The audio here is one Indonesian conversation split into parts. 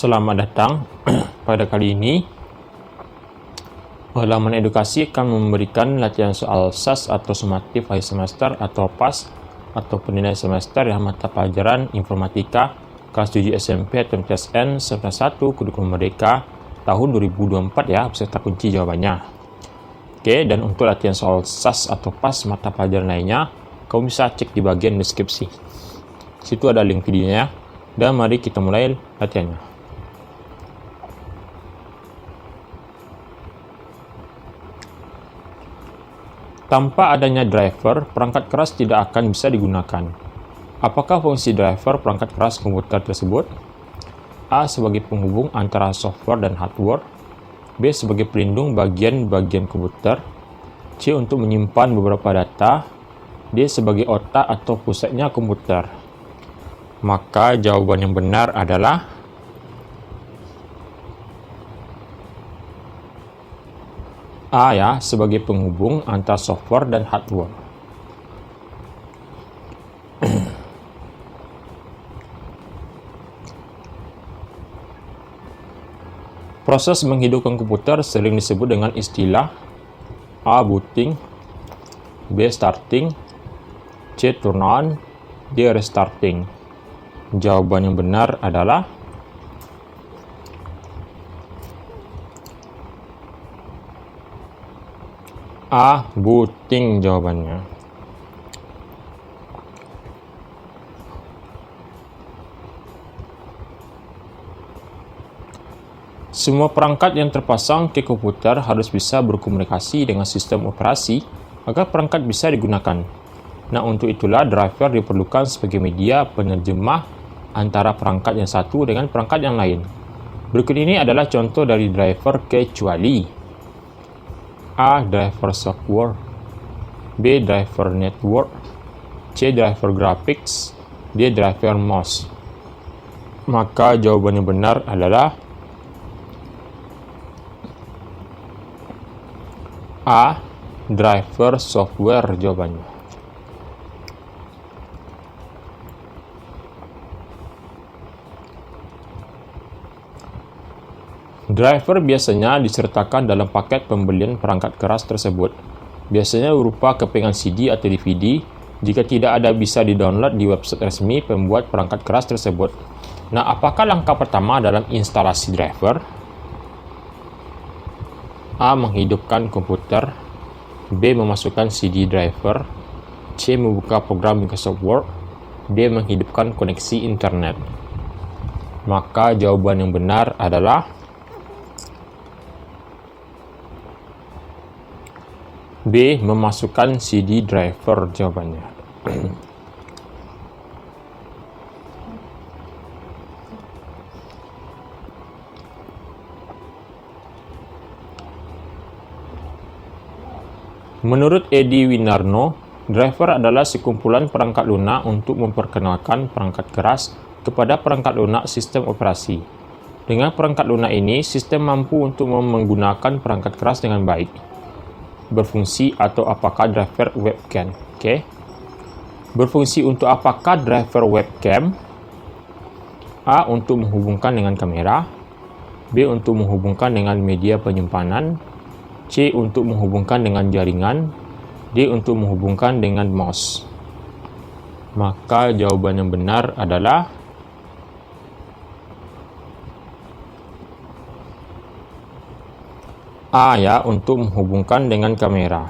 Selamat datang. Pada kali ini, halaman edukasi akan memberikan latihan soal SAS atau sumatif akhir semester atau PAS atau penilaian semester yang mata pelajaran informatika kelas 7 SMP atau MTSN semester 1 kurikulum merdeka tahun 2024 ya, beserta kunci jawabannya. Oke, dan untuk latihan soal SAS atau PAS mata pelajaran lainnya, kamu bisa cek di bagian deskripsi. Situ ada link videonya. Dan mari kita mulai latihannya. Tanpa adanya driver, perangkat keras tidak akan bisa digunakan. Apakah fungsi driver perangkat keras komputer tersebut? A. Sebagai penghubung antara software dan hardware. B. Sebagai pelindung bagian-bagian komputer. C. Untuk menyimpan beberapa data. D. Sebagai otak atau pusatnya komputer. Maka jawaban yang benar adalah A ya, sebagai penghubung antara software dan hardware. Proses menghidupkan komputer sering disebut dengan istilah A. Booting, B. Starting, C. Turn on, D. Restarting. Jawaban yang benar adalah A. Booting jawabannya. Semua perangkat yang terpasang ke komputer harus bisa berkomunikasi dengan sistem operasi agar perangkat bisa digunakan. Nah, untuk itulah driver diperlukan sebagai media penerjemah antara perangkat yang satu dengan perangkat yang lain. Berikut ini adalah contoh dari driver kecuali. A. Driver software, B. Driver network, C. Driver graphics, D. Driver mouse. Maka jawaban yang benar adalah A. Driver software jawabannya. Driver biasanya disertakan dalam paket pembelian perangkat keras tersebut. Biasanya berupa kepingan CD atau DVD. Jika tidak ada, bisa di-download di website resmi pembuat perangkat keras tersebut. Nah, apakah langkah pertama dalam instalasi driver? A. Menghidupkan komputer. B. Memasukkan CD driver. C. Membuka program Microsoft Word. D. Menghidupkan koneksi internet. Maka jawaban yang benar adalah B. Memasukkan CD driver jawabannya. Menurut Edi Winarno, driver adalah sekumpulan perangkat lunak untuk memperkenalkan perangkat keras kepada perangkat lunak sistem operasi. Dengan perangkat lunak ini, sistem mampu untuk menggunakan perangkat keras dengan baik. Berfungsi atau apakah driver webcam? Oke. Berfungsi untuk apakah driver webcam? A. Untuk menghubungkan dengan kamera. B. Untuk menghubungkan dengan media penyimpanan. C. Untuk menghubungkan dengan jaringan. D. Untuk menghubungkan dengan mouse. Maka jawaban yang benar adalah A ya, untuk menghubungkan dengan kamera.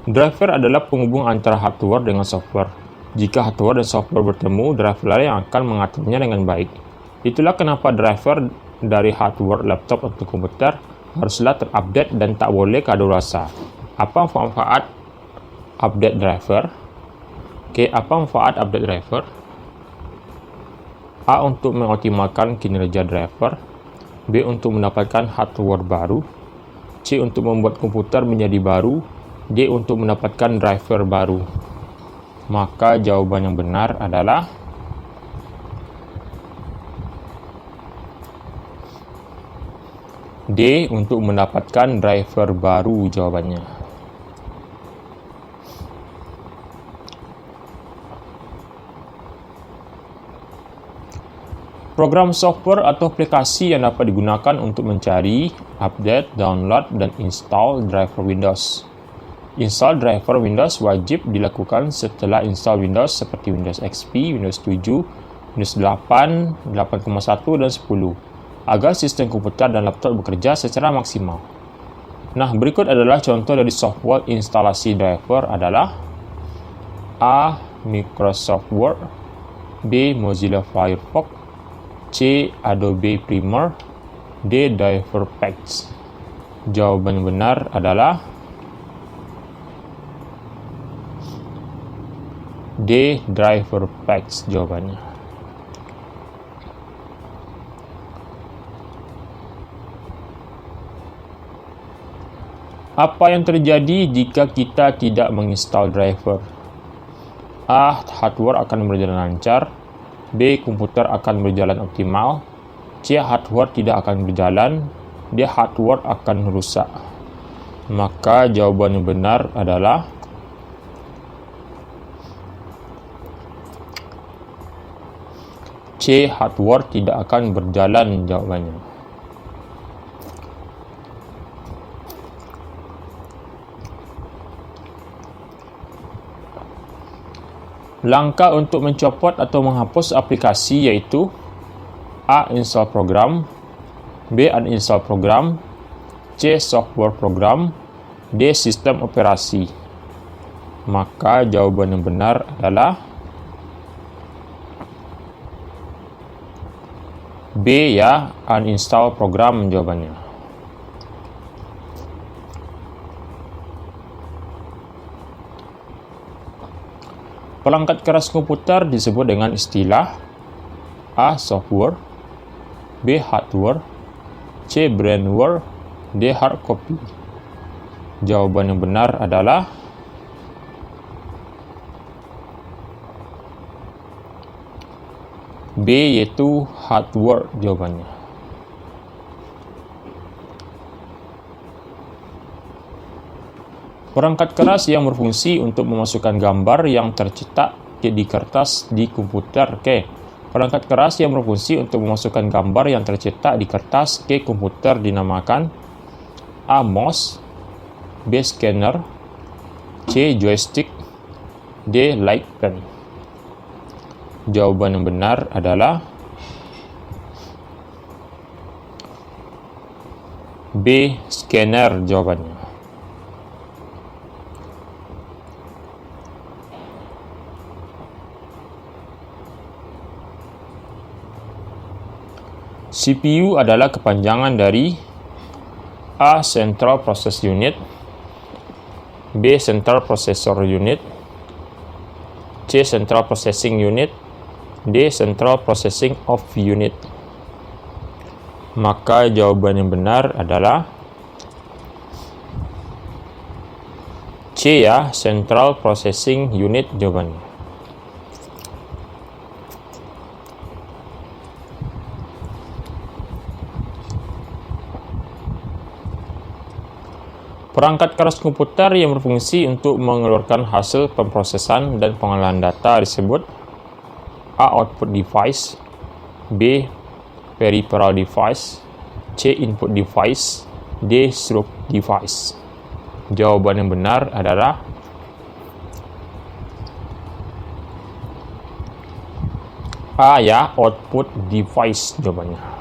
Driver adalah penghubung antara hardware dengan software. Jika hardware dan software bertemu, driver lah yang akan mengaturnya dengan baik. Itulah kenapa driver dari hardware laptop atau komputer haruslah terupdate dan tak boleh kadaluarsa. Apa manfaat update driver? Oke, apa manfaat update driver? A. Untuk mengoptimalkan kinerja driver. B. Untuk mendapatkan hardware baru. C. Untuk membuat komputer menjadi baru. D. Untuk mendapatkan driver baru. Maka jawaban yang benar adalah D. Untuk mendapatkan driver baru jawabannya. Program software atau aplikasi yang dapat digunakan untuk mencari, update, download, dan install driver Windows. Install driver Windows wajib dilakukan setelah install Windows seperti Windows XP, Windows 7, Windows 8, 8.1, dan 10 agar sistem komputer dan laptop bekerja secara maksimal. Nah, berikut adalah contoh dari software instalasi driver adalah A. Microsoft Word, B. Mozilla Firefox, C. Adobe Premiere, D. Driver Packs. Jawaban yang benar adalah D. Driver Packs jawabannya. Apa yang terjadi jika kita tidak menginstal driver? A. Hardware akan berjalan lancar. B. Komputer akan berjalan optimal. C. Hardware tidak akan berjalan. D. Hardware akan rusak. Maka jawaban yang benar adalah C. Hardware tidak akan berjalan jawabannya. Langkah untuk mencopot atau menghapus aplikasi yaitu A. Install program, B. Uninstall program, C. Software program, D. Sistem operasi. Maka jawaban yang benar adalah B, ya, uninstall program jawabannya. Perangkat keras komputer disebut dengan istilah A. Software, B. Hardware, C. Brainware, D. Hardcopy. Jawaban yang benar adalah B, yaitu hardware jawabannya. Perangkat keras yang berfungsi untuk memasukkan gambar yang tercetak di kertas di komputer. Perangkat keras yang berfungsi untuk memasukkan gambar yang tercetak di kertas ke komputer dinamakan A. Mouse, B. Scanner, C. Joystick, D. Light pen. Jawaban yang benar adalah B. Scanner jawabannya. CPU adalah kepanjangan dari A. Central Process Unit, B. Central Processor Unit, C. Central Processing Unit, D. Central Processing of Unit. Maka jawaban yang benar adalah C, ya, Central Processing Unit jawabannya. Perangkat keras komputer yang berfungsi untuk mengeluarkan hasil pemrosesan dan pengolahan data disebut A. Output device, B. Peripheral device, C. Input device, D. Stroke device. Jawaban yang benar adalah A, ya, output device jawabannya.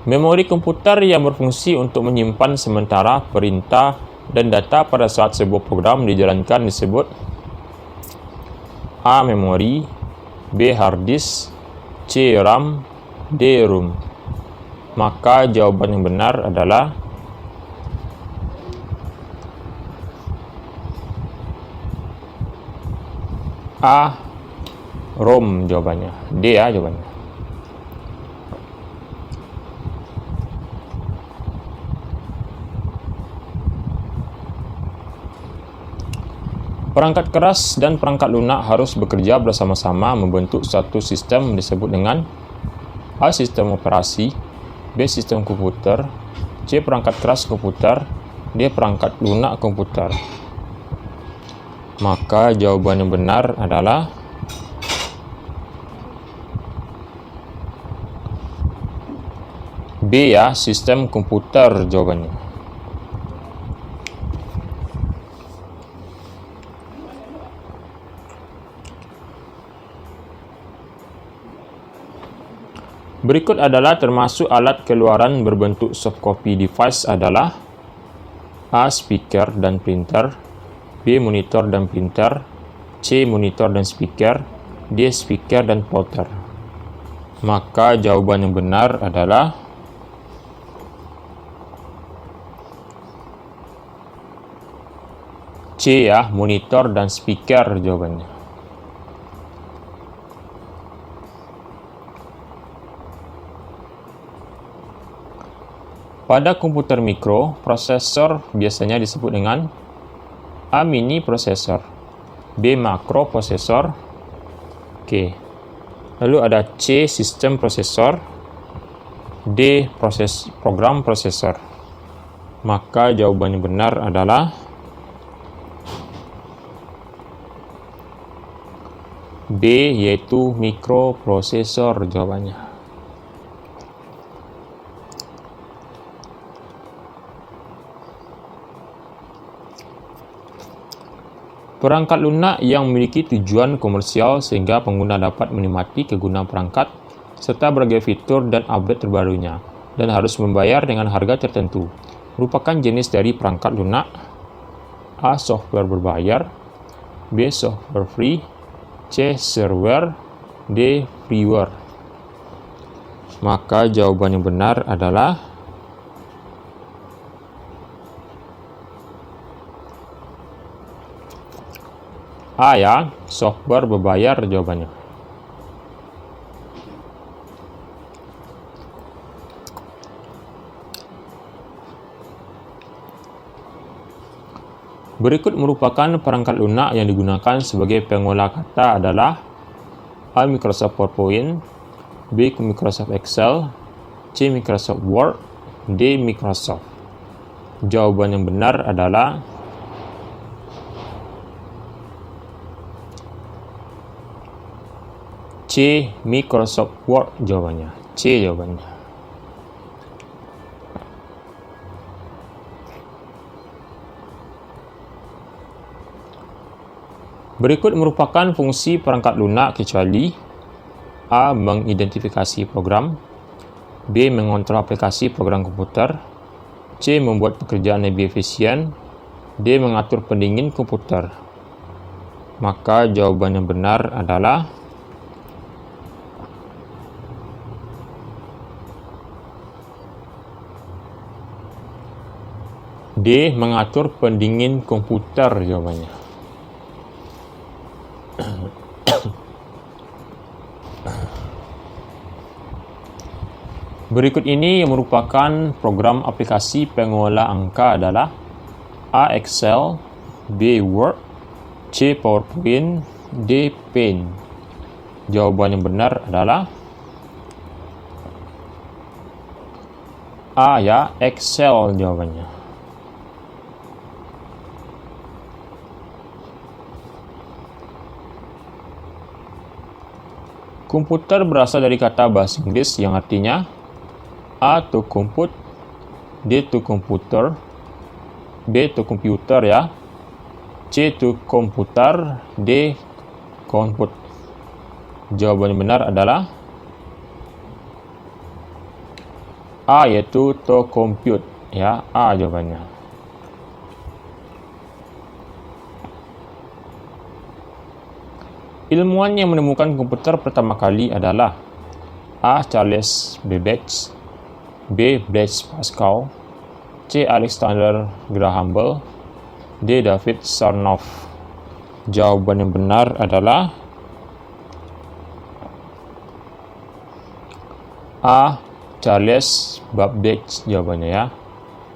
Memori komputer yang berfungsi untuk menyimpan sementara perintah dan data pada saat sebuah program dijalankan disebut A. Memori, B. Hard disk, C. RAM, D. ROM. Maka jawaban yang benar adalah A. ROM jawabannya. D, ya, jawabannya. Perangkat keras dan perangkat lunak harus bekerja bersama-sama membentuk satu sistem disebut dengan A. Sistem operasi, B. Sistem komputer, C. Perangkat keras komputer, D. Perangkat lunak komputer. Maka jawaban yang benar adalah B ya, sistem komputer jawabannya. Berikut adalah termasuk alat keluaran berbentuk softcopy device adalah A. Speaker dan printer, B. Monitor dan printer, C. Monitor dan speaker, D. Speaker dan plotter. Maka jawaban yang benar adalah C ya, monitor dan speaker jawabannya. Pada komputer mikro, prosesor biasanya disebut dengan A. Mini prosesor, B. Makro prosesor, lalu ada C. Sistem prosesor, D. Program prosesor. Maka jawaban yang benar adalah B, yaitu mikroprosesor jawabannya. Perangkat lunak yang memiliki tujuan komersial sehingga pengguna dapat menikmati kegunaan perangkat serta berbagai fitur dan update terbarunya dan harus membayar dengan harga tertentu. Merupakan jenis dari perangkat lunak. A. Software berbayar, B. Software free, C. Server, D. Freeware. Maka jawaban yang benar adalah A ya, software berbayar jawabannya. Berikut merupakan perangkat lunak yang digunakan sebagai pengolah kata adalah A. Microsoft PowerPoint, B. Microsoft Excel, C. Microsoft Word, D. Microsoft. Jawaban yang benar adalah C. Microsoft Word jawabannya. C jawabannya. Berikut merupakan fungsi perangkat lunak kecuali A. Mengidentifikasi program, B. Mengontrol aplikasi program komputer, C. Membuat pekerjaan lebih efisien, D. Mengatur pendingin komputer. Maka jawaban yang benar adalah D. Mengatur pendingin komputer jawabannya. Berikut ini yang merupakan program aplikasi pengolah angka adalah A. Excel, B. Word, C. PowerPoint, D. Paint. Jawaban yang benar adalah A ya, Excel jawabannya. Komputer berasal dari kata bahasa Inggris yang artinya A. To compute, D. To computer, B. To computer ya, C. To komputer, D. Compute. Jawaban yang benar adalah A, yaitu to compute ya, A jawabannya. Ilmuwan yang menemukan komputer pertama kali adalah A. Charles Babbage, B. Blaise Pascal, C. Alexander Graham Bell, D. David Sarnoff. Jawaban yang benar adalah A. Charles Babbage jawabannya ya,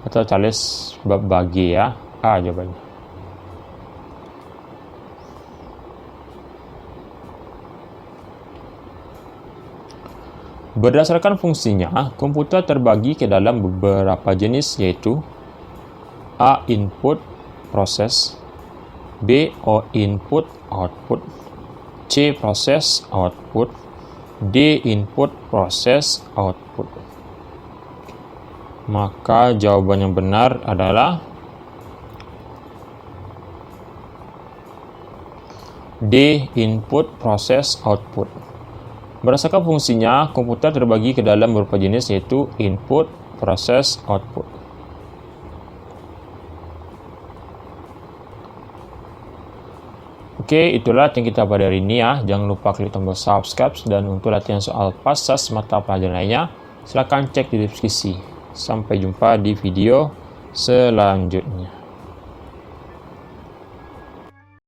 atau Charles Babbage ya, A jawabannya. Berdasarkan fungsinya, komputer terbagi ke dalam beberapa jenis, yaitu A. Input proses, B. Input output, C. Proses output, D. Input proses output. Maka jawaban yang benar adalah D. Input proses output. Berdasarkan fungsinya, komputer terbagi ke dalam beberapa jenis, yaitu input, proses, output. Oke, itulah latihan kita pada hari ini ya. Jangan lupa klik tombol subscribe, dan untuk latihan soal pasas mata pelajaran lainnya, silakan cek di deskripsi. Sampai jumpa di video selanjutnya.